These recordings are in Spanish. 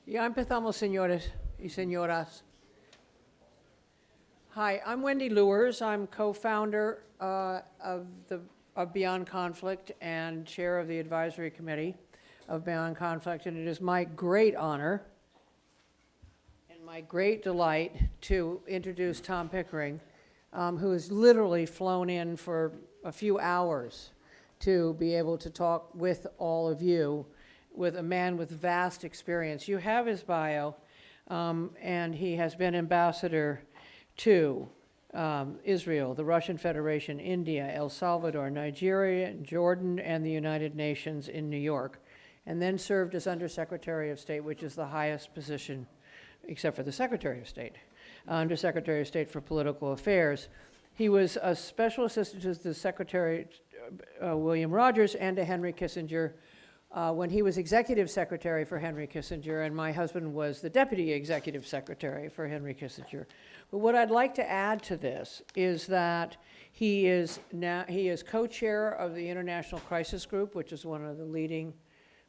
Ya empezamos, señores y señoras. Hi, I'm Wendy Luers. I'm co-founder of Beyond Conflict and chair of the advisory committee of Beyond Conflict, and it is my great honor and my great delight to introduce Tom Pickering, who has literally flown in for a few hours to be able to talk with all of you, with a man with vast experience. You have his bio, and he has been ambassador to Israel, the Russian Federation, India, El Salvador, Nigeria, Jordan, and the United Nations in New York, and then served as Undersecretary of State, which is the highest position, except for the Secretary of State, Undersecretary of State for Political Affairs. He was a special assistant to the Secretary, William Rogers, and to Henry Kissinger when he was executive secretary for Henry Kissinger, and my husband was the deputy executive secretary for Henry Kissinger. But what I'd like to add to this is that he is co-chair of the International Crisis Group, which is one of the leading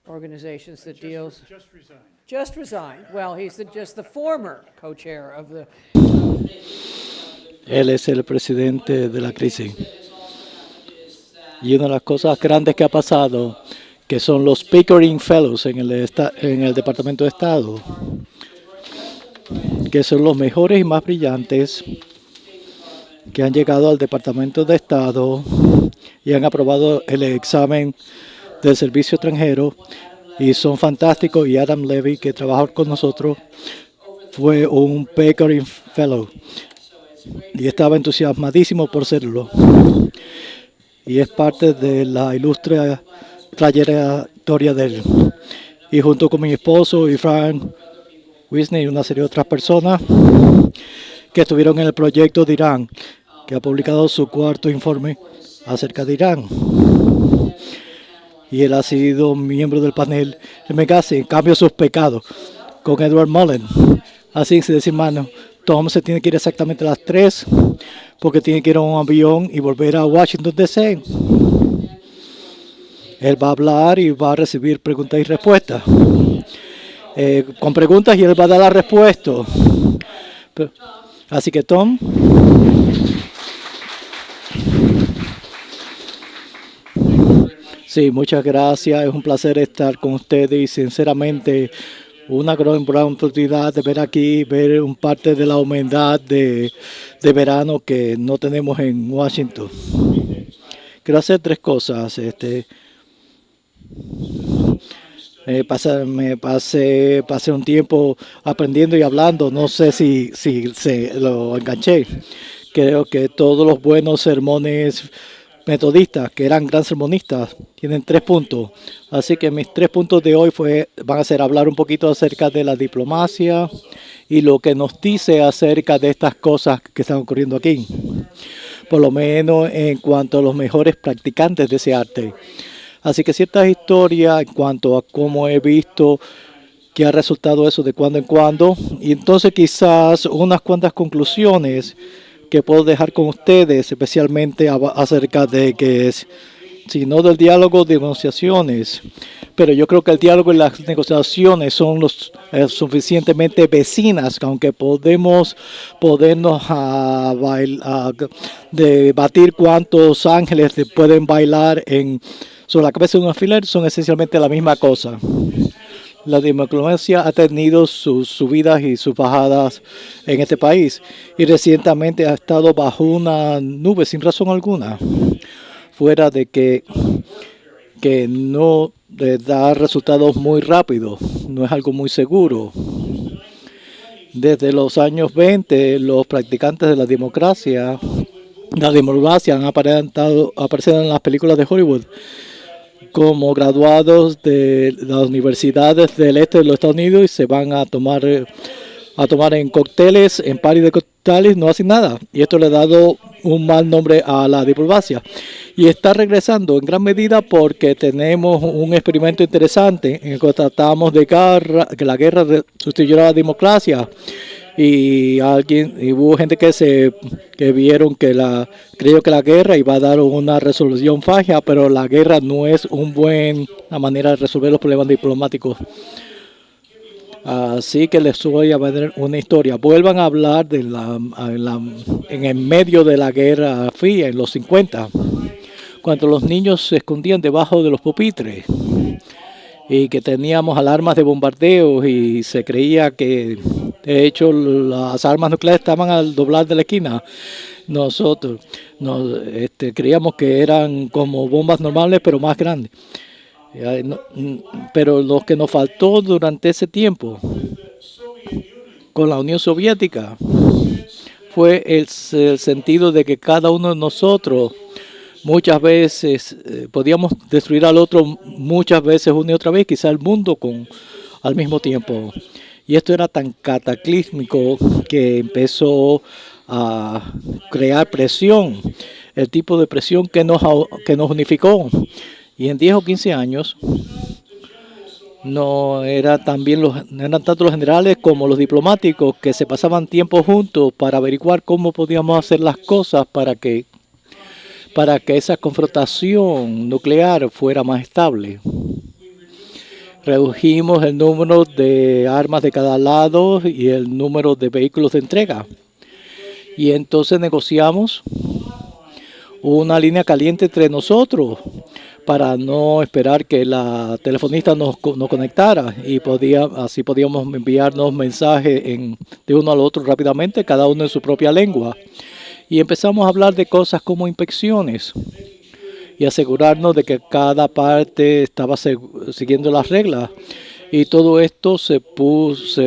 organizations that deals. Just resigned. Just resigned. Well, he's just the former co-chair of the. Él es el presidente de la crisis. Y una de las cosas grandes que ha pasado, que son los Pickering Fellows en el Departamento de Estado, que son los mejores y más brillantes que han llegado al Departamento de Estado y han aprobado el examen del servicio extranjero y son fantásticos. Y Adam Levy, que trabaja con nosotros, fue un Pickering Fellow y estaba entusiasmadísimo por serlo. Y es parte de la ilustre trayectoria de él. Y junto con mi esposo y Frank Wisney y una serie de otras personas que estuvieron en el proyecto de Irán, que ha publicado su cuarto informe acerca de Irán. Y él ha sido miembro del panel MGASI, Cambio sus pecados, con Edward Mullen. Así se dice, hermano, Tom se tiene que ir exactamente a las 3 porque tiene que ir a un avión y volver a Washington, D.C. Él va a hablar y va a recibir preguntas y respuestas. Con preguntas y él va a dar la respuesta. Así que, Tom. Sí, muchas gracias. Es un placer estar con ustedes y sinceramente una gran oportunidad de ver aquí, ver un parte de la humedad de verano que no tenemos en Washington. Quiero hacer 3 cosas. Pasé un tiempo aprendiendo y hablando. No sé si se lo enganché. Creo que todos los buenos sermones metodistas, que eran gran sermonistas, tienen 3 puntos. Así que mis 3 puntos de hoy van a ser hablar un poquito acerca de la diplomacia y lo que nos dice acerca de estas cosas que están ocurriendo aquí. Por lo menos en cuanto a los mejores practicantes de ese arte. Así que ciertas historias en cuanto a cómo he visto que ha resultado eso de cuando en cuando. Y entonces quizás unas cuantas conclusiones que puedo dejar con ustedes, especialmente acerca de que, si no del diálogo de negociaciones, pero yo creo que el diálogo y las negociaciones son suficientemente vecinas, aunque podernos debatir cuántos ángeles pueden bailar sobre la cabeza de un alfiler, son esencialmente la misma cosa. La diplomacia ha tenido sus subidas y sus bajadas en este país y recientemente ha estado bajo una nube sin razón alguna, fuera de que no da resultados muy rápidos, no es algo muy seguro. Desde los años 20, los practicantes de la diplomacia han aparecido en las películas de Hollywood como graduados de las universidades del este de los Estados Unidos y se van a tomar en cócteles, en party de cócteles, no hacen nada. Y esto le ha dado un mal nombre a la diplomacia. Y está regresando en gran medida porque tenemos un experimento interesante en el que tratamos de que la guerra sustituyera a la democracia. Y hubo gente que vieron creyó que la guerra iba a dar una resolución fácil, pero la guerra no es una manera de resolver los problemas diplomáticos. Así que les voy a ver una historia. Vuelvan a hablar de en el medio de la Guerra Fría, en los 50, cuando los niños se escondían debajo de los pupitres y que teníamos alarmas de bombardeo y se creía que, de hecho, las armas nucleares estaban al doblar de la esquina. Nosotros creíamos que eran como bombas normales, pero más grandes. Pero lo que nos faltó durante ese tiempo con la Unión Soviética fue el sentido de que cada uno de nosotros muchas veces podíamos destruir al otro muchas veces una y otra vez, quizá el mundo al mismo tiempo. Y esto era tan cataclísmico que empezó a crear presión, el tipo de presión que nos unificó. Y en 10 o 15 años no eran tanto los generales como los diplomáticos que se pasaban tiempo juntos para averiguar cómo podíamos hacer las cosas para que esa confrontación nuclear fuera más estable. Redujimos el número de armas de cada lado y el número de vehículos de entrega. Y entonces negociamos una línea caliente entre nosotros para no esperar que la telefonista nos conectara y así podíamos enviarnos mensajes de uno al otro rápidamente, cada uno en su propia lengua. Y empezamos a hablar de cosas como inspecciones y asegurarnos de que cada parte estaba siguiendo las reglas. Y todo esto se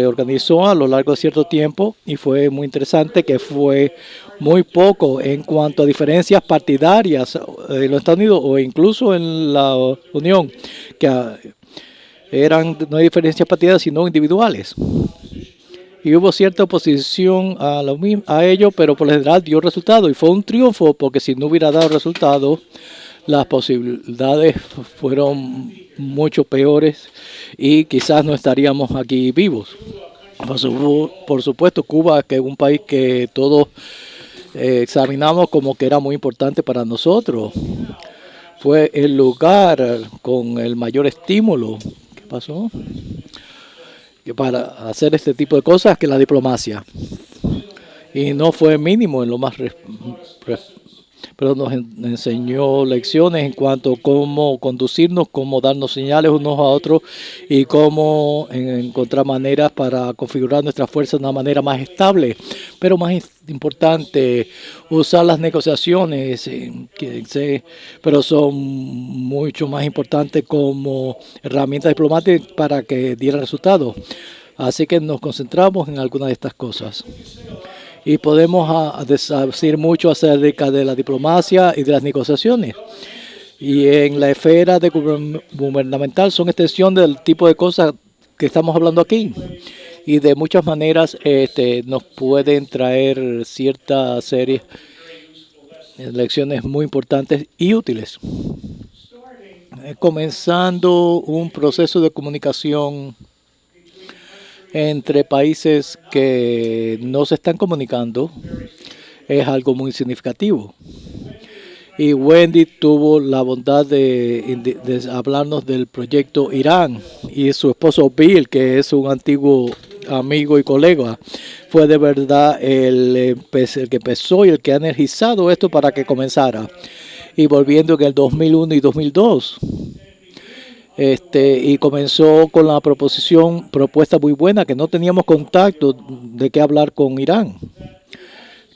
organizó a lo largo de cierto tiempo y fue muy interesante, que fue muy poco en cuanto a diferencias partidarias en los Estados Unidos o incluso en la Unión, que no hay diferencias partidarias sino individuales. Y hubo cierta oposición a ello, pero por lo general dio resultado y fue un triunfo, porque si no hubiera dado resultado, las posibilidades fueron mucho peores y quizás no estaríamos aquí vivos. Por supuesto, Cuba, que es un país que todos examinamos como que era muy importante para nosotros, fue el lugar con el mayor estímulo. ¿Qué pasó? Para hacer este tipo de cosas, que la diplomacia. Y no fue mínimo en lo más pero nos enseñó lecciones en cuanto a cómo conducirnos, cómo darnos señales unos a otros y cómo encontrar maneras para configurar nuestras fuerzas de una manera más estable. Pero más importante, usar las negociaciones, pero son mucho más importantes como herramientas diplomáticas para que dieran resultados. Así que nos concentramos en algunas de estas cosas. Y podemos decir mucho acerca de la diplomacia y de las negociaciones. Y en la esfera gubernamental son extensión del tipo de cosas que estamos hablando aquí. Y de muchas maneras nos pueden traer cierta serie de lecciones muy importantes y útiles. Comenzando un proceso de comunicación entre países que no se están comunicando es algo muy significativo. Y Wendy tuvo la bondad de hablarnos del proyecto Irán, y su esposo Bill, que es un antiguo amigo y colega, fue de verdad el que empezó y el que ha energizado esto para que comenzara. Y volviendo en el 2001 y 2002, y comenzó con la propuesta muy buena, que no teníamos contacto de qué hablar con Irán,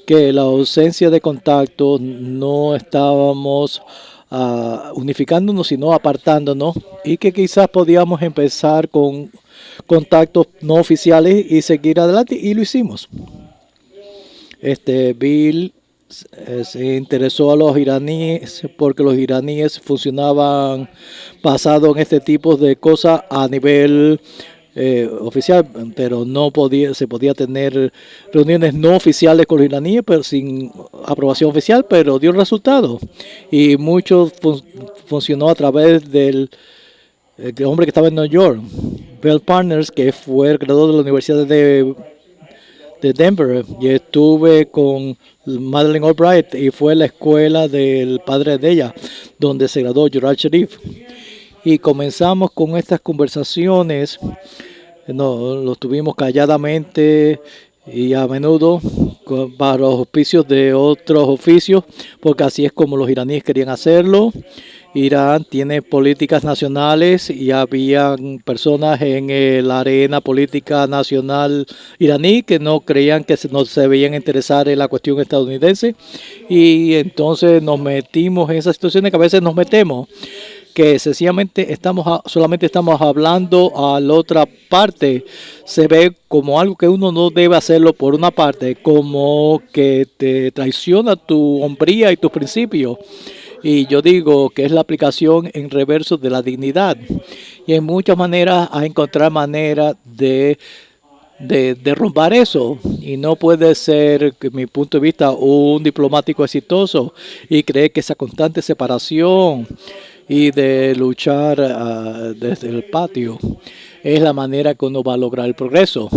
que la ausencia de contacto no estábamos unificándonos, sino apartándonos, y que quizás podíamos empezar con contactos no oficiales y seguir adelante, y lo hicimos. Bill se interesó a los iraníes porque los iraníes funcionaban basado en este tipo de cosas a nivel oficial, pero se podía tener reuniones no oficiales con los iraníes, pero sin aprobación oficial, pero dio resultados. Y mucho funcionó a través del hombre que estaba en Nueva York, Bell Partners, que fue el graduado de la Universidad de Denver, y estuve con Madeleine Albright, y fue la escuela del padre de ella, donde se graduó Gerald Sharif. Y comenzamos con estas conversaciones No, lo tuvimos calladamente y a menudo para los auspicios de otros oficios, porque así es como los iraníes querían hacerlo. Irán tiene políticas nacionales y había personas en la arena política nacional iraní que no creían que no se veían interesar en la cuestión estadounidense, y entonces nos metimos en esas situaciones que a veces nos metemos, que sencillamente solamente estamos hablando a la otra parte. Se ve como algo que uno no debe hacerlo por una parte, como que te traiciona tu hombría y tus principios. Y yo digo que es la aplicación en reverso de la dignidad. Y en muchas maneras a encontrar maneras de derrumbar eso. Y no puede ser, que mi punto de vista, un diplomático exitoso y creer que esa constante separación y de luchar desde el patio es la manera que uno va a lograr el progreso.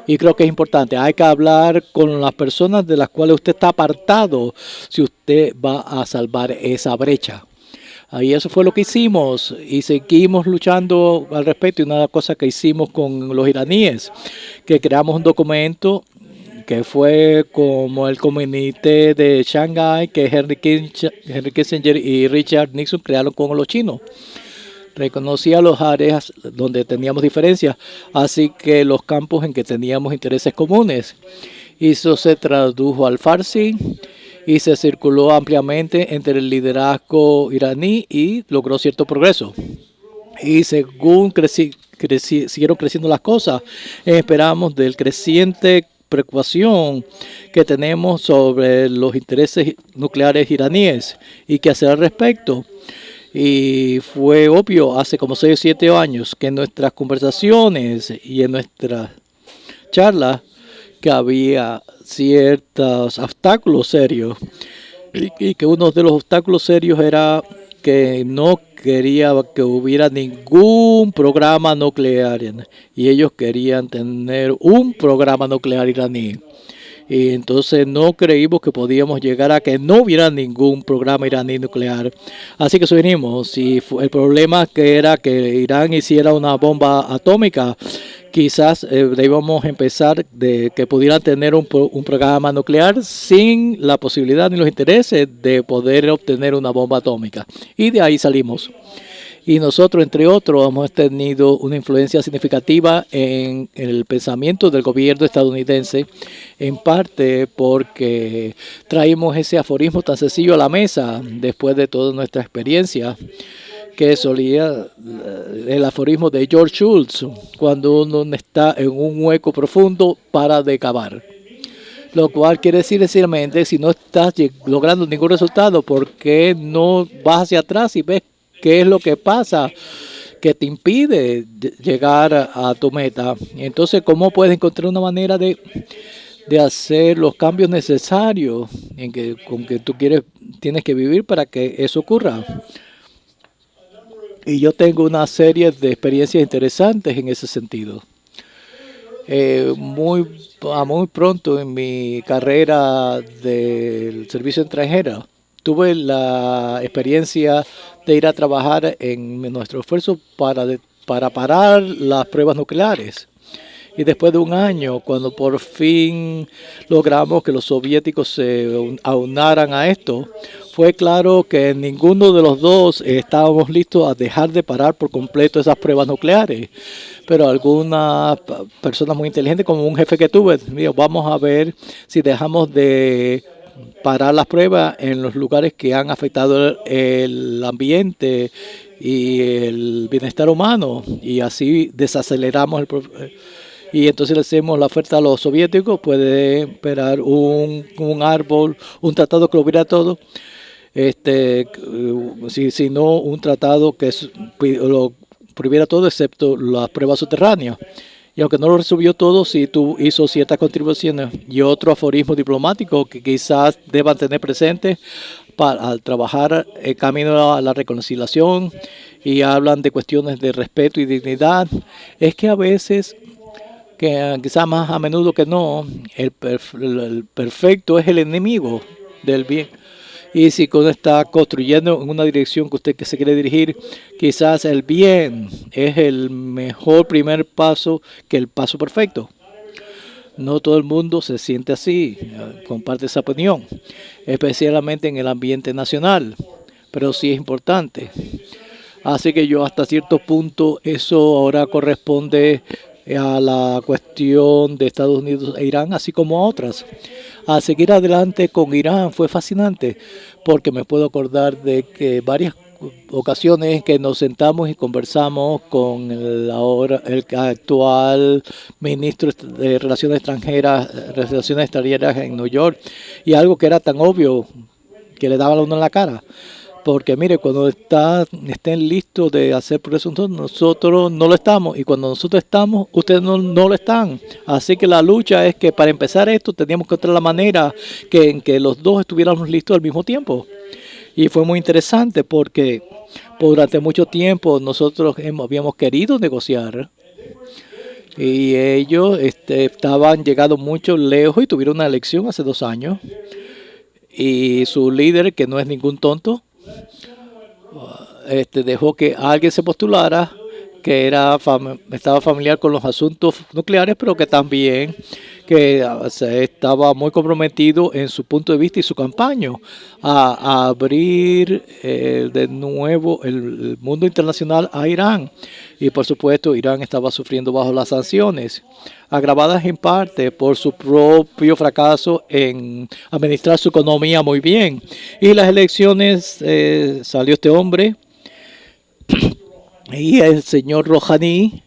Y creo que es importante, hay que hablar con las personas de las cuales usted está apartado si usted va a salvar esa brecha. Y eso fue lo que hicimos y seguimos luchando al respecto. Y una cosa que hicimos con los iraníes, que creamos un documento que fue como el comité de Shanghái que Henry Kissinger y Richard Nixon crearon con los chinos. Reconocía los áreas donde teníamos diferencias, así que los campos en que teníamos intereses comunes. Eso se tradujo al farsi y se circuló ampliamente entre el liderazgo iraní y logró cierto progreso. Y según siguieron creciendo las cosas, esperamos del creciente preocupación que tenemos sobre los intereses nucleares iraníes y qué hacer al respecto. Y fue obvio hace como 6 o 7 años que en nuestras conversaciones y en nuestras charlas que había ciertos obstáculos serios y que uno de los obstáculos serios era que no quería que hubiera ningún programa nuclear y ellos querían tener un programa nuclear iraní. Y entonces no creímos que podíamos llegar a que no hubiera ningún programa iraní nuclear. Así que subimos. Si el problema que era que Irán hiciera una bomba atómica, quizás debíamos empezar de que pudieran tener un programa nuclear sin la posibilidad ni los intereses de poder obtener una bomba atómica. Y de ahí salimos. Y nosotros, entre otros, hemos tenido una influencia significativa en el pensamiento del gobierno estadounidense, en parte porque traímos ese aforismo tan sencillo a la mesa después de toda nuestra experiencia, que solía el aforismo de George Shultz: cuando uno está en un hueco profundo, para de cavar. Lo cual quiere decir sencillamente, si no estás logrando ningún resultado, ¿por qué no vas hacia atrás y ves qué es lo que pasa que te impide llegar a tu meta? Entonces, ¿cómo puedes encontrar una manera de hacer los cambios necesarios con que tú tienes que vivir para que eso ocurra? Y yo tengo una serie de experiencias interesantes en ese sentido. Muy pronto en mi carrera del servicio extranjero, tuve la experiencia de ir a trabajar en nuestro esfuerzo para parar las pruebas nucleares. Y después de un año, cuando por fin logramos que los soviéticos se aunaran a esto, fue claro que ninguno de los dos estábamos listos a dejar de parar por completo esas pruebas nucleares. Pero algunas personas muy inteligentes, como un jefe que tuve, dijo: vamos a ver si dejamos de parar las pruebas en los lugares que han afectado el ambiente y el bienestar humano, y así desaceleramos y entonces le hacemos la oferta a los soviéticos: puede esperar un árbol, un tratado que lo hubiera todo, si no un tratado que lo prohibiera todo excepto las pruebas subterráneas. Y aunque no lo resolvió todo, sí hizo ciertas contribuciones. Y otro aforismo diplomático que quizás deban tener presente al trabajar el camino a la reconciliación y hablan de cuestiones de respeto y dignidad, es que a veces, que quizás más a menudo que no, el perfecto es el enemigo del bien. Y si uno está construyendo en una dirección que usted que se quiere dirigir, quizás el bien es el mejor primer paso que el paso perfecto. No todo el mundo se siente así, comparte esa opinión, especialmente en el ambiente nacional, pero sí es importante. Así que yo hasta cierto punto eso ahora corresponde a la cuestión de Estados Unidos e Irán, así como a otras. A seguir adelante con Irán fue fascinante, porque me puedo acordar de que varias ocasiones que nos sentamos y conversamos con el actual ministro de Relaciones Extranjeras en New York, y algo que era tan obvio que le daba a uno en la cara. Porque mire, cuando estén listos de hacer progreso, nosotros no lo estamos. Y cuando nosotros estamos, ustedes no lo están. Así que la lucha es que para empezar esto teníamos que encontrar la manera en que los dos estuviéramos listos al mismo tiempo. Y fue muy interesante porque durante mucho tiempo nosotros habíamos querido negociar. Y ellos estaban llegando mucho lejos y tuvieron una elección hace 2 años. Y su líder, que no es ningún tonto, dejó que alguien se postulara que estaba familiar con los asuntos nucleares, pero que también estaba muy comprometido en su punto de vista y su campaña a abrir de nuevo el mundo internacional a Irán. Y por supuesto, Irán estaba sufriendo bajo las sanciones, agravadas en parte por su propio fracaso en administrar su economía muy bien. Y las elecciones salió este hombre y el señor Rouhani,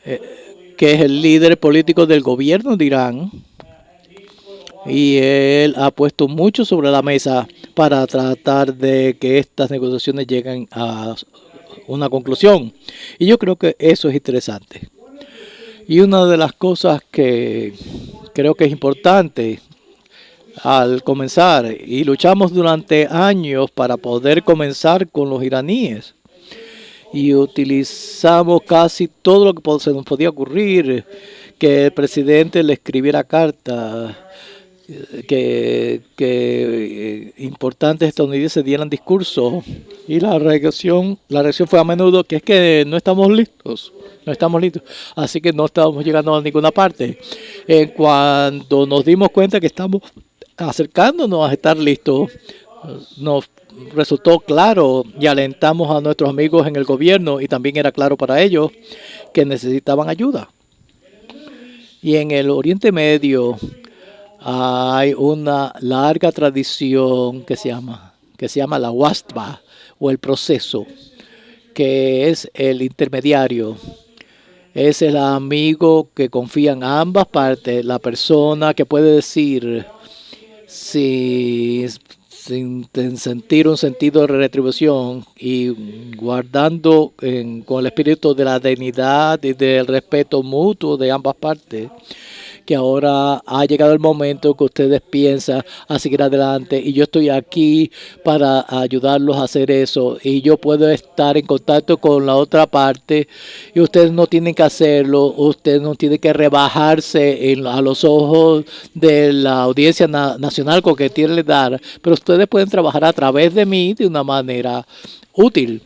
que es el líder político del gobierno de Irán, y él ha puesto mucho sobre la mesa para tratar de que estas negociaciones lleguen a una conclusión. Y yo creo que eso es interesante. Y una de las cosas que creo que es importante al comenzar, y luchamos durante años para poder comenzar con los iraníes, y utilizamos casi todo lo que se nos podía ocurrir, que el presidente le escribiera cartas, que importantes estadounidenses dieran discursos, y la reacción fue a menudo que es que no estamos listos, así que no estábamos llegando a ninguna parte. Cuando nos dimos cuenta que estamos acercándonos a estar listos, nos resultó claro y alentamos a nuestros amigos en el gobierno, y también era claro para ellos que necesitaban ayuda. Y en el Oriente Medio hay una larga tradición que se llama la wasba, o el proceso, que es el intermediario. Es el amigo que confía en ambas partes, la persona que puede decir sin sentir un sentido de retribución y guardando con el espíritu de la dignidad y del respeto mutuo de ambas partes, que ahora ha llegado el momento que ustedes piensan a seguir adelante, y yo estoy aquí para ayudarlos a hacer eso, y yo puedo estar en contacto con la otra parte, y ustedes no tienen que hacerlo, ustedes no tienen que rebajarse a los ojos de la audiencia nacional con que quieren dar, pero ustedes pueden trabajar a través de mí de una manera útil.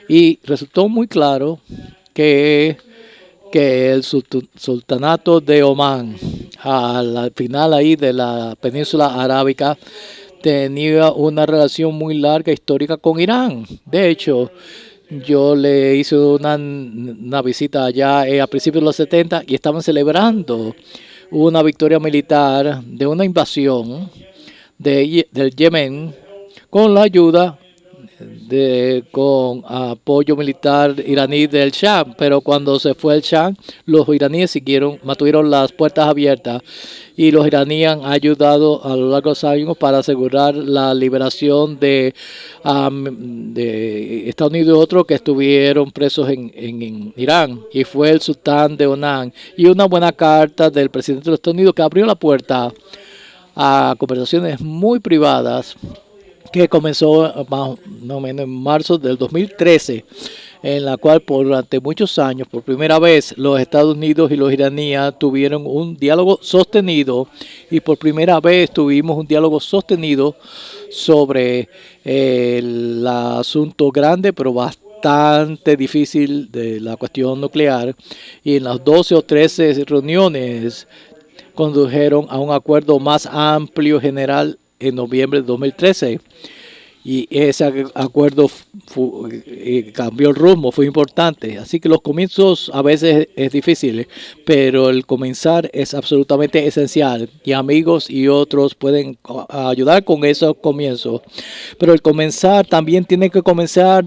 Y resultó muy claro que el sultanato de Omán, al final ahí de la península arábica, tenía una relación muy larga histórica con Irán. De hecho, yo le hice una visita allá a principios de los 70 y estaban celebrando una victoria militar de una invasión del Yemen con la ayuda con apoyo militar iraní del Shah, pero cuando se fue el Shah, los iraníes mantuvieron las puertas abiertas, y los iraníes han ayudado a lo largo de los años para asegurar la liberación de Estados Unidos y otros que estuvieron presos en Irán, y fue el sultán de Oman, y una buena carta del presidente de los Estados Unidos que abrió la puerta a conversaciones muy privadas, que comenzó más o menos en marzo del 2013, en la cual durante muchos años, por primera vez, los Estados Unidos y los iraníes tuvieron un diálogo sostenido y por primera vez tuvimos un diálogo sostenido sobre el asunto grande, pero bastante difícil de la cuestión nuclear. Y en las 12 o 13 reuniones condujeron a un acuerdo más amplio general en noviembre de 2013. Y ese acuerdo cambió el rumbo, fue importante. Así que los comienzos a veces es difícil, pero el comenzar es absolutamente esencial. Y amigos y otros pueden ayudar con esos comienzos. Pero el comenzar también tiene que comenzar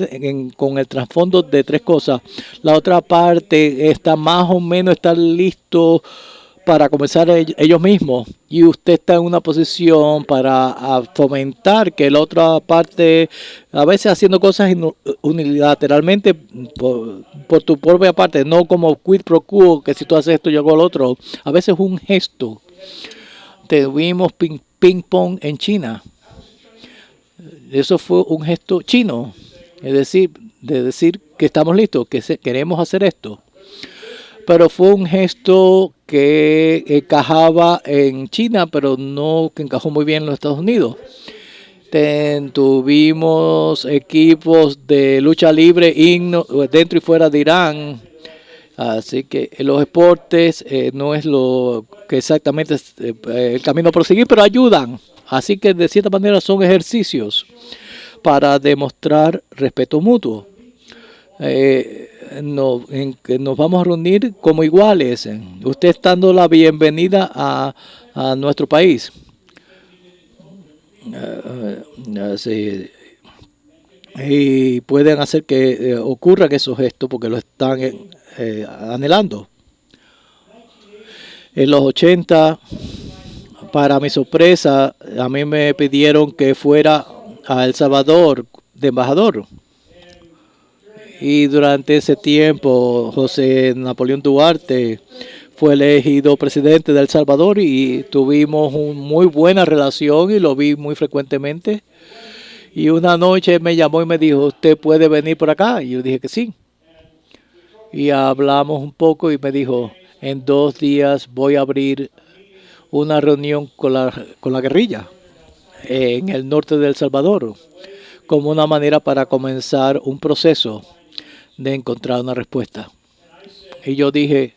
con el trasfondo de tres cosas. La otra parte está más o menos estar listo para comenzar ellos mismos y usted está en una posición para fomentar que la otra parte, a veces haciendo cosas unilateralmente por tu propia parte, no como quid pro quo, que si tú haces esto yo hago lo otro, a veces un gesto. Tuvimos ping pong en China, eso fue un gesto chino, es decir, de decir que estamos listos, que queremos hacer esto. Pero fue un gesto que encajaba en China, pero no que encajó muy bien en los Estados Unidos. Tuvimos equipos de lucha libre dentro y fuera de Irán. Así que los deportes no es lo que exactamente es el camino a proseguir, pero ayudan. Así que de cierta manera son ejercicios para demostrar respeto mutuo. Nos vamos a reunir como iguales. Usted está dando la bienvenida a nuestro país. Sí. Y pueden hacer que ocurran esos gestos porque lo están anhelando. En los 80, para mi sorpresa, a mí me pidieron que fuera a El Salvador de embajador. Y durante ese tiempo, José Napoleón Duarte fue elegido presidente de El Salvador y tuvimos una muy buena relación y lo vi muy frecuentemente. Y una noche me llamó y me dijo, ¿usted puede venir por acá? Y yo dije que sí. Y hablamos un poco y me dijo, en 2 días voy a abrir una reunión con la guerrilla en el norte de El Salvador, como una manera para comenzar un proceso de encontrar una respuesta. Y yo dije,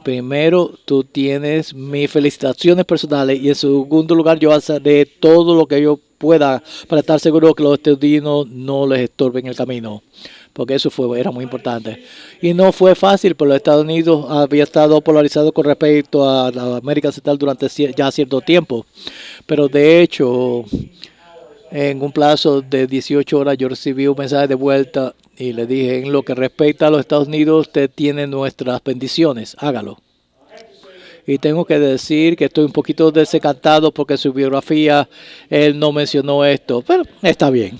primero, tú tienes mis felicitaciones personales y en segundo lugar, yo haré todo lo que yo pueda para estar seguro que los estudiosos no les estorben el camino, porque eso era muy importante. Y no fue fácil, porque los Estados Unidos había estado polarizado con respecto a la América Central durante ya cierto tiempo, pero de hecho, en un plazo de 18 horas yo recibí un mensaje de vuelta y le dije, en lo que respecta a los Estados Unidos, usted tiene nuestras bendiciones, hágalo. Y tengo que decir que estoy un poquito desencantado porque en su biografía él no mencionó esto, pero está bien.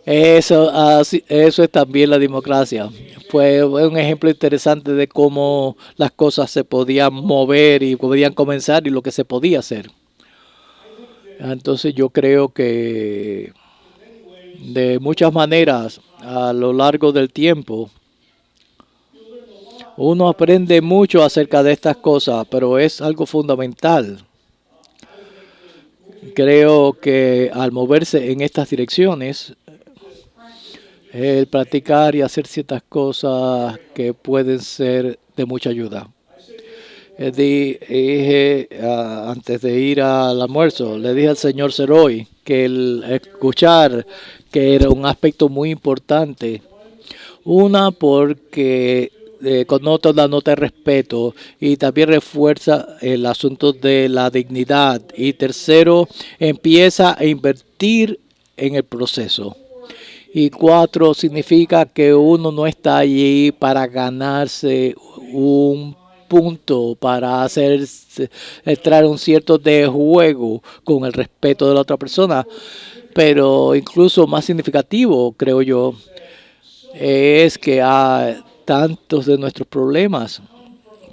Eso es también la democracia. Fue un ejemplo interesante de cómo las cosas se podían mover y podían comenzar y lo que se podía hacer. Entonces yo creo que de muchas maneras a lo largo del tiempo uno aprende mucho acerca de estas cosas, pero es algo fundamental. Creo que al moverse en estas direcciones, el practicar y hacer ciertas cosas que pueden ser de mucha ayuda. Dije, antes de ir al almuerzo, le dije al señor Seroy que el escuchar que era un aspecto muy importante. Una, porque connota la nota de respeto y también refuerza el asunto de la dignidad. Y tercero, empieza a invertir en el proceso. Y 4, significa que uno no está allí para ganarse un punto, para entrar un cierto de juego con el respeto de la otra persona, pero incluso más significativo, creo yo, es que tantos de nuestros problemas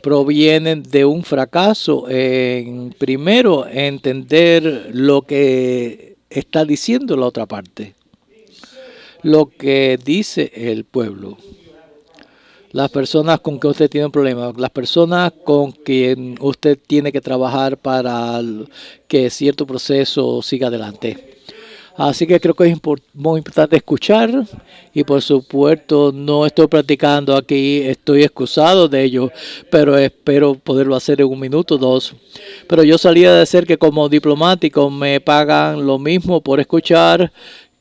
provienen de un fracaso en, primero, entender lo que está diciendo la otra parte. lo que dice el pueblo. Las personas con que usted tiene un problema, las personas con quien usted tiene que trabajar para que cierto proceso siga adelante. Así que creo que es muy importante escuchar y por supuesto no estoy practicando aquí, estoy excusado de ello, pero espero poderlo hacer en un minuto o dos. Pero yo salía de decir que como diplomático me pagan lo mismo por escuchar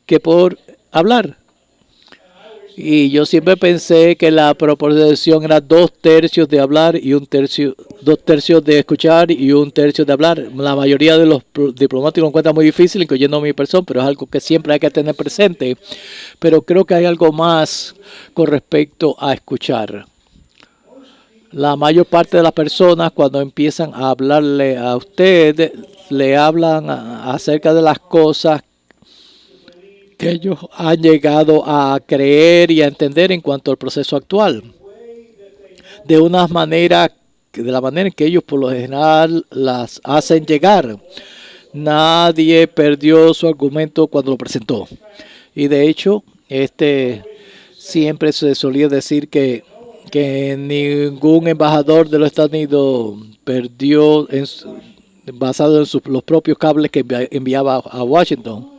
que por hablar. Y yo siempre pensé que la proporción era 2/3 de hablar y 2/3 de escuchar y 1/3 de hablar. La mayoría de los diplomáticos lo encuentran muy difícil, incluyendo mi persona, pero es algo que siempre hay que tener presente. Pero creo que hay algo más con respecto a escuchar. La mayor parte de las personas cuando empiezan a hablarle a usted, le hablan acerca de las cosas que ellos han llegado a creer y a entender en cuanto al proceso actual. De la manera en que ellos por lo general las hacen llegar. Nadie perdió su argumento cuando lo presentó. Y de hecho, siempre se solía decir que ningún embajador de los Estados Unidos perdió basado en los propios cables que enviaba a Washington.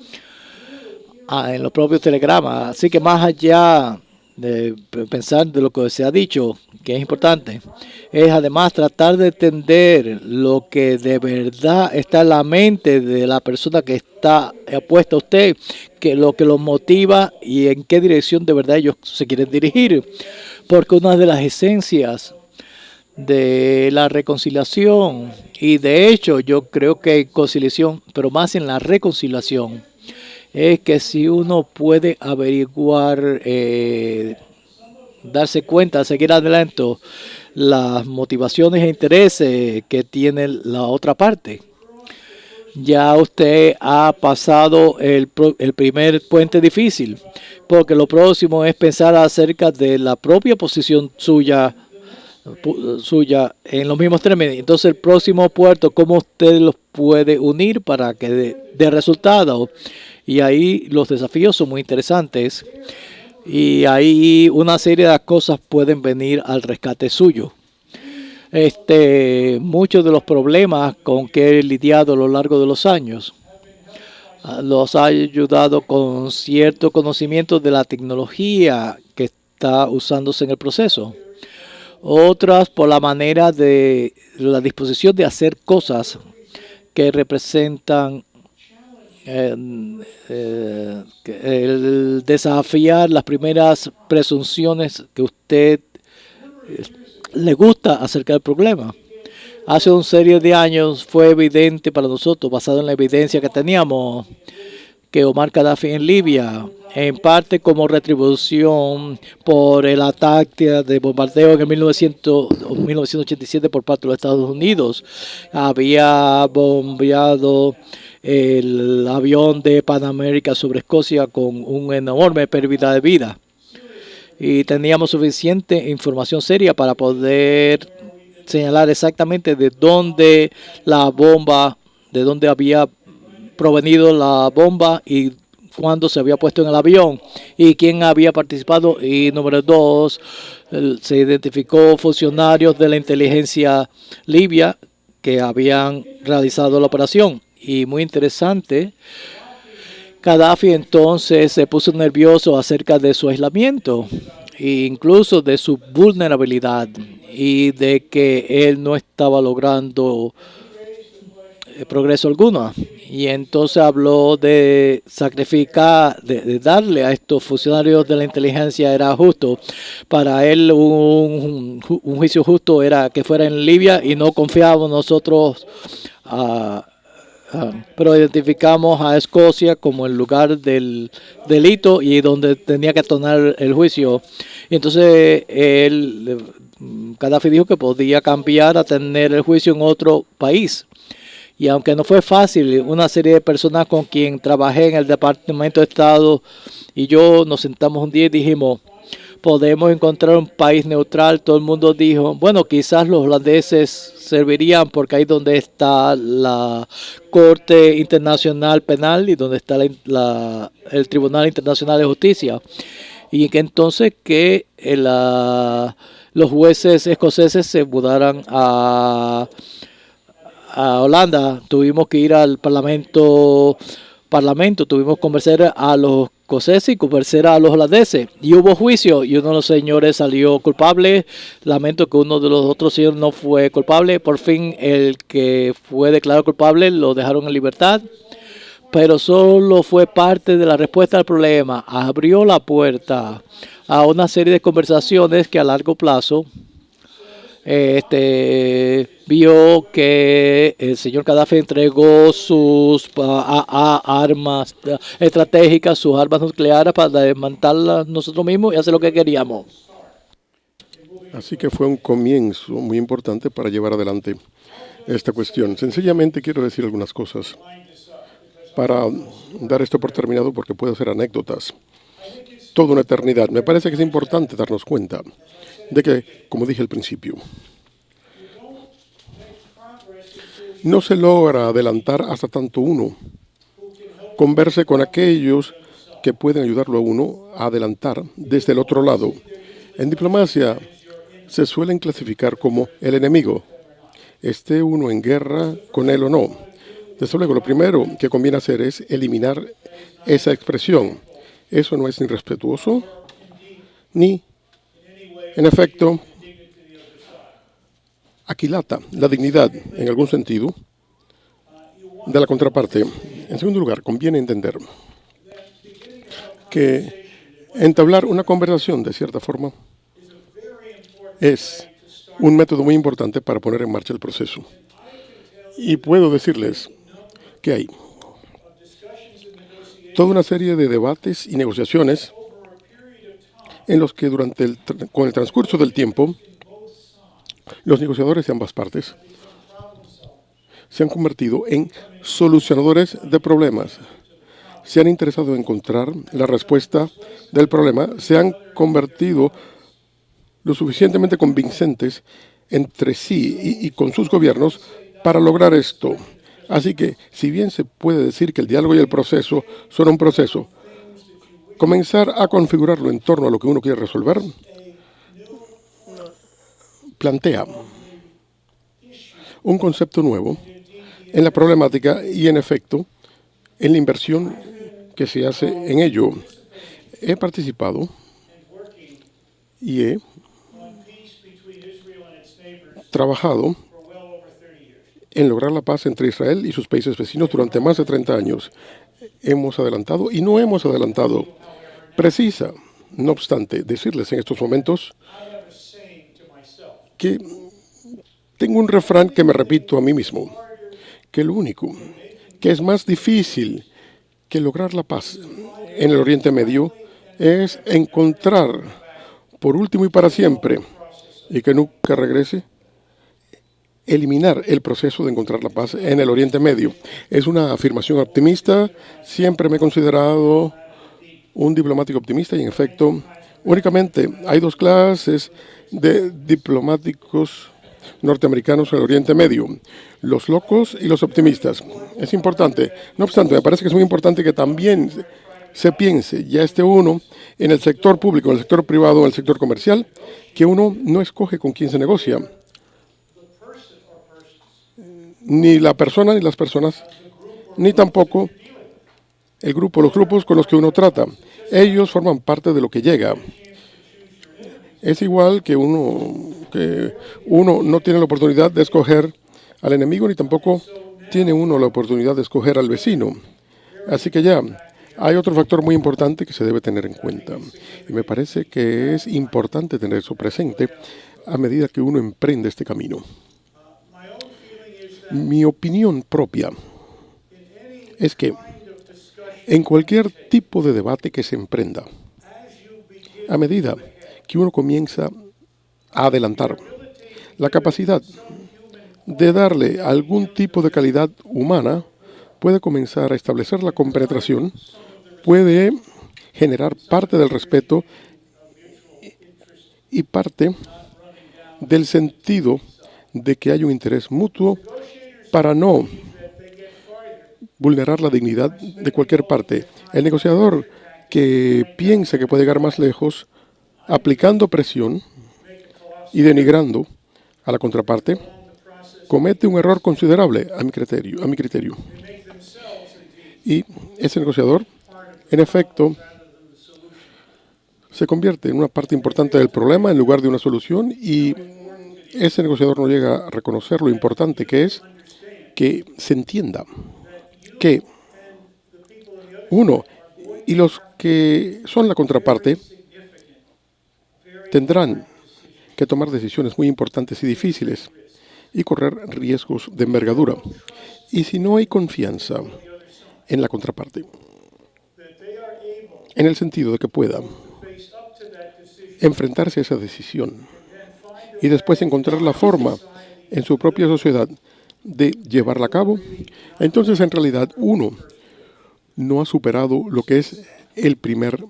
En los propios telegramas. Así que más allá de pensar de lo que se ha dicho, que es importante, es además tratar de entender lo que de verdad está en la mente de la persona que está opuesta a usted, que lo que los motiva y en qué dirección de verdad ellos se quieren dirigir. Porque una de las esencias de la reconciliación, y de hecho yo creo que conciliación, pero más en la reconciliación, es que si uno puede averiguar, darse cuenta, seguir adelante, las motivaciones e intereses que tiene la otra parte. Ya usted ha pasado el primer puente difícil, porque lo próximo es pensar acerca de la propia posición suya en los mismos términos. Entonces el próximo puerto, ¿cómo usted los puede unir para que dé resultado? Y ahí los desafíos son muy interesantes y ahí una serie de cosas pueden venir al rescate suyo. Muchos de los problemas con que he lidiado a lo largo de los años los ha ayudado con cierto conocimiento de la tecnología que está usándose en el proceso. Otras por la manera de la disposición de hacer cosas que representan el desafiar las primeras presunciones que usted le gusta acerca del problema. Hace una serie de años fue evidente para nosotros, basado en la evidencia que teníamos, que Omar Gaddafi en Libia, en parte como retribución por el ataque de bombardeo en el 1987 por parte de los Estados Unidos, había bombeado el avión de Pan America sobre Escocia con una enorme pérdida de vida. Y teníamos suficiente información seria para poder señalar exactamente de dónde había provenido la bomba y cuándo se había puesto en el avión y quién había participado. Y número 2, se identificó funcionarios de la inteligencia libia que habían realizado la operación. Y muy interesante, Gaddafi entonces se puso nervioso acerca de su aislamiento e incluso de su vulnerabilidad y de que él no estaba logrando progreso alguno. Y entonces habló de sacrificar, de darle a estos funcionarios de la inteligencia era justo. Para él un juicio justo era que fuera en Libia y no confiábamos nosotros pero identificamos a Escocia como el lugar del delito y donde tenía que tornar el juicio. Y entonces Gaddafi dijo que podía cambiar a tener el juicio en otro país. Y aunque no fue fácil, una serie de personas con quien trabajé en el Departamento de Estado y yo nos sentamos un día y dijimos, podemos encontrar un país neutral. Todo el mundo dijo, bueno, quizás los holandeses servirían porque ahí donde está la Corte Internacional Penal y donde está el Tribunal Internacional de Justicia. Y que entonces que los jueces escoceses se mudaran a Holanda. Tuvimos que ir al parlamento, tuvimos que convencer a los escoceses y convencer a los holandeses. Y hubo juicio y uno de los señores salió culpable. Lamento que uno de los otros señores no fue culpable. Por fin el que fue declarado culpable lo dejaron en libertad. Pero solo fue parte de la respuesta al problema. Abrió la puerta a una serie de conversaciones que a largo plazo vio que el señor Gaddafi entregó sus armas estratégicas, sus armas nucleares para desmantelarlas nosotros mismos y hacer lo que queríamos. Así que fue un comienzo muy importante para llevar adelante esta cuestión. Sencillamente quiero decir algunas cosas para dar esto por terminado porque puedo hacer anécdotas. Toda una eternidad. Me parece que es importante darnos cuenta de que, como dije al principio, no se logra adelantar hasta tanto uno converse con aquellos que pueden ayudarlo a uno a adelantar desde el otro lado. En diplomacia se suelen clasificar como el enemigo, esté uno en guerra con él o no. Desde luego, lo primero que conviene hacer es eliminar esa expresión. Eso no es ni respetuoso, ni, en efecto, aquilata la dignidad, en algún sentido, de la contraparte. En segundo lugar, conviene entender que entablar una conversación, de cierta forma, es un método muy importante para poner en marcha el proceso. Y puedo decirles que hay toda una serie de debates y negociaciones en los que con el transcurso del tiempo, los negociadores de ambas partes se han convertido en solucionadores de problemas. Se han interesado en encontrar la respuesta del problema, se han convertido lo suficientemente convincentes entre sí y con sus gobiernos para lograr esto. Así que, si bien se puede decir que el diálogo y el proceso son un proceso, comenzar a configurarlo en torno a lo que uno quiere resolver plantea un concepto nuevo en la problemática y, en efecto, en la inversión que se hace en ello. He participado y he trabajado en lograr la paz entre Israel y sus países vecinos durante más de 30 años. Hemos adelantado y no hemos adelantado. Precisa, no obstante, decirles en estos momentos que tengo un refrán que me repito a mí mismo, que lo único que es más difícil que lograr la paz en el Oriente Medio es encontrar, por último y para siempre, y que nunca regrese, eliminar el proceso de encontrar la paz en el Oriente Medio. Es una afirmación optimista. Siempre me he considerado un diplomático optimista y, en efecto, únicamente hay dos clases de diplomáticos norteamericanos en el Oriente Medio: los locos y los optimistas. Es importante. No obstante, me parece que es muy importante que también se piense, ya esté uno en el sector público, en el sector privado, en el sector comercial, que uno no escoge con quién se negocia. Ni la persona, ni las personas, ni tampoco el grupo, los grupos con los que uno trata. Ellos forman parte de lo que llega. Es igual que uno no tiene la oportunidad de escoger al enemigo, ni tampoco tiene uno la oportunidad de escoger al vecino. Así que ya hay otro factor muy importante que se debe tener en cuenta. Y me parece que es importante tener eso presente a medida que uno emprende este camino. Mi opinión propia es que en cualquier tipo de debate que se emprenda, a medida que uno comienza a adelantar la capacidad de darle algún tipo de calidad humana, puede comenzar a establecer la compenetración, puede generar parte del respeto y parte del sentido de que hay un interés mutuo para no vulnerar la dignidad de cualquier parte. El negociador que piensa que puede llegar más lejos aplicando presión y denigrando a la contraparte comete un error considerable a mi criterio. Y ese negociador, en efecto, se convierte en una parte importante del problema en lugar de una solución, y ese negociador no llega a reconocer lo importante que es que se entienda que uno y los que son la contraparte tendrán que tomar decisiones muy importantes y difíciles y correr riesgos de envergadura. Y si no hay confianza en la contraparte, en el sentido de que pueda enfrentarse a esa decisión y después encontrar la forma en su propia sociedad de llevarla a cabo, entonces en realidad uno no ha superado lo que es el primer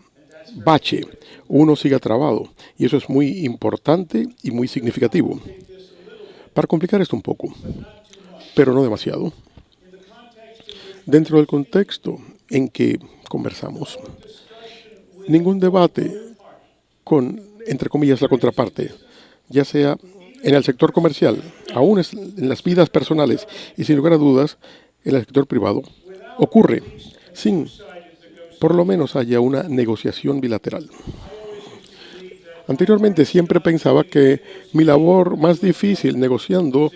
bache. Uno sigue trabado, y eso es muy importante y muy significativo. Para complicar esto un poco, pero no demasiado, dentro del contexto en que conversamos, ningún debate con, entre comillas, la contraparte, ya sea en el sector comercial, aún en las vidas personales y sin lugar a dudas en el sector privado, ocurre sin por lo menos haya una negociación bilateral. Anteriormente siempre pensaba que mi labor más difícil negociando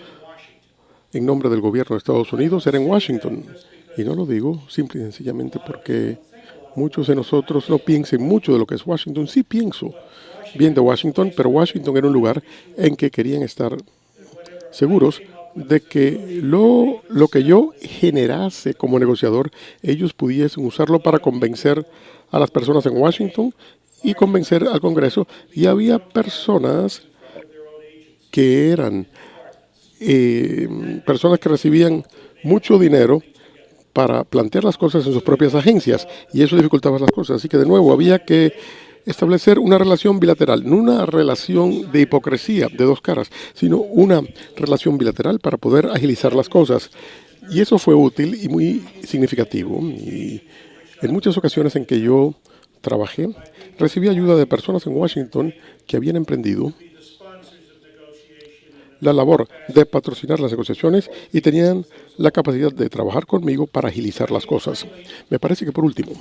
en nombre del gobierno de Estados Unidos era en Washington. Y no lo digo simple y sencillamente porque muchos de nosotros no piensen mucho de lo que es Washington. Sí pienso bien de Washington, pero Washington era un lugar en que querían estar seguros de que lo que yo generase como negociador, ellos pudiesen usarlo para convencer a las personas en Washington y convencer al Congreso. Y había personas que eran personas que recibían mucho dinero para plantear las cosas en sus propias agencias, y eso dificultaba las cosas. Así que de nuevo había que establecer una relación bilateral, no una relación de hipocresía de dos caras, sino una relación bilateral para poder agilizar las cosas. Y eso fue útil y muy significativo. Y en muchas ocasiones en que yo trabajé, recibí ayuda de personas en Washington que habían emprendido la labor de patrocinar las negociaciones y tenían la capacidad de trabajar conmigo para agilizar las cosas. Me parece que por último,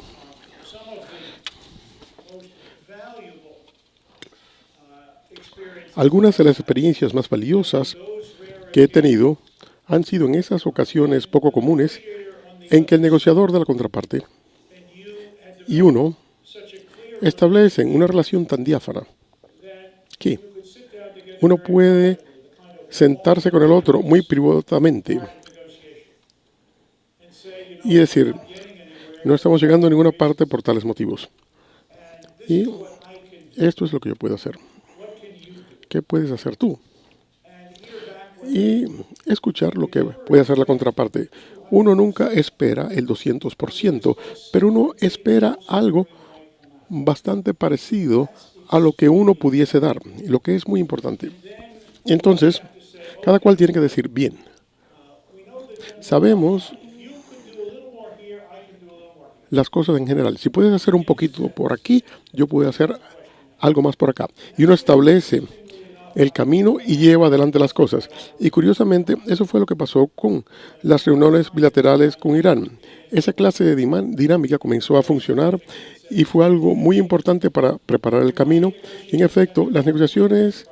algunas de las experiencias más valiosas que he tenido han sido en esas ocasiones poco comunes en que el negociador de la contraparte y uno establecen una relación tan diáfana que uno puede sentarse con el otro muy privadamente y decir, no estamos llegando a ninguna parte por tales motivos. Y esto es lo que yo puedo hacer. ¿Qué puedes hacer tú? Y escuchar lo que puede hacer la contraparte. Uno nunca espera el 200%, pero uno espera algo bastante parecido a lo que uno pudiese dar, lo que es muy importante. Entonces, cada cual tiene que decir, bien, sabemos las cosas en general. Si puedes hacer un poquito por aquí, yo puedo hacer algo más por acá. Y uno establece el camino y lleva adelante las cosas. Y curiosamente, eso fue lo que pasó con las reuniones bilaterales con Irán. Esa clase de dinámica comenzó a funcionar y fue algo muy importante para preparar el camino. En efecto, las negociaciones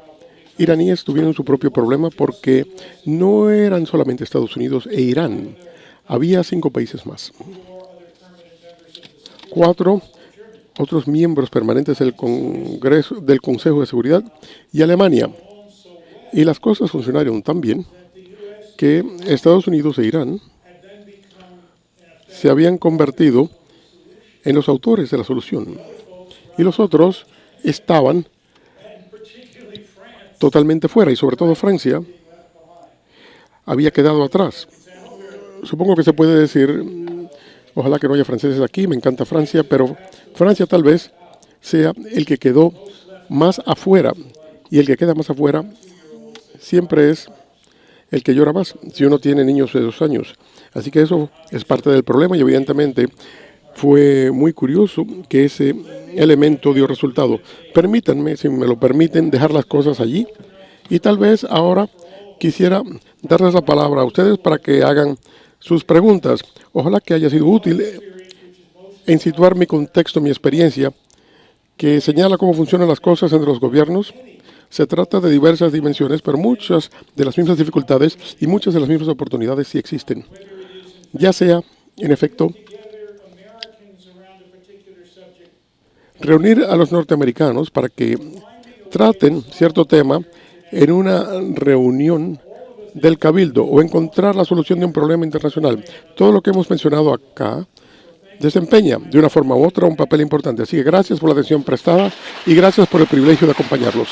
iraníes tuvieron su propio problema porque no eran solamente Estados Unidos e Irán. Había 5 países más. 4 otros miembros permanentes del Congreso, del Consejo de Seguridad, y Alemania. Y las cosas funcionaron tan bien que Estados Unidos e Irán se habían convertido en los autores de la solución. Y los otros estaban totalmente fuera, y sobre todo Francia había quedado atrás. Supongo que se puede decir, ojalá que no haya franceses aquí, me encanta Francia, pero Francia tal vez sea el que quedó más afuera y el que queda más afuera siempre es el que llora más si uno tiene niños de 2 años. Así que eso es parte del problema y evidentemente fue muy curioso que ese elemento dio resultado. Permítanme, si me lo permiten, dejar las cosas allí y tal vez ahora quisiera darles la palabra a ustedes para que hagan sus preguntas. Ojalá que haya sido útil en situar mi contexto, mi experiencia, que señala cómo funcionan las cosas entre los gobiernos. Se trata de diversas dimensiones, pero muchas de las mismas dificultades y muchas de las mismas oportunidades sí existen. Ya sea, en efecto, reunir a los norteamericanos para que traten cierto tema en una reunión del Cabildo o encontrar la solución de un problema internacional. Todo lo que hemos mencionado acá desempeña de una forma u otra un papel importante. Así que gracias por la atención prestada y gracias por el privilegio de acompañarlos.